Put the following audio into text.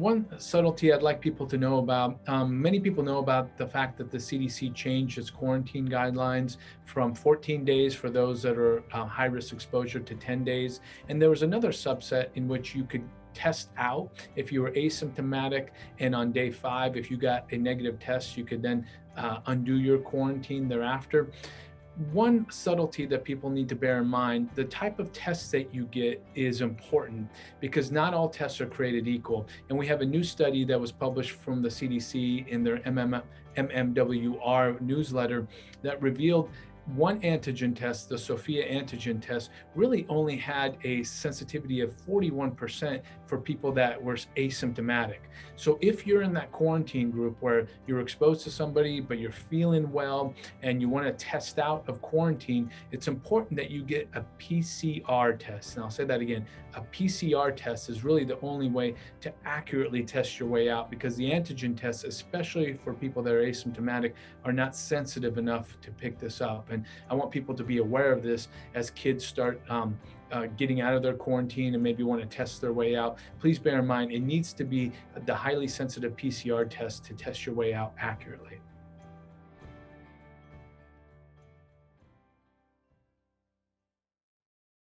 One subtlety I'd like people to know about, many people know about the fact that the CDC changed its quarantine guidelines from 14 days for those that are high risk exposure to 10 days. And there was another subset in which you could test out if you were asymptomatic, and on day 5, if you got a negative test, you could then undo your quarantine thereafter. One subtlety that people need to bear in mind, the type of tests that you get is important because not all tests are created equal. And we have a new study that was published from the CDC in their MMWR newsletter that revealed one antigen test, the Sophia antigen test, really only had a sensitivity of 41% for people that were asymptomatic. So if you're in that quarantine group where you're exposed to somebody, but you're feeling well and you want to test out of quarantine, it's important that you get a PCR test. And I'll say that again, a PCR test is really the only way to accurately test your way out, because the antigen tests, especially for people that are asymptomatic, are not sensitive enough to pick this up. And I want people to be aware of this as kids start getting out of their quarantine and maybe want to test their way out. Please bear in mind, it needs to be the highly sensitive PCR test to test your way out accurately.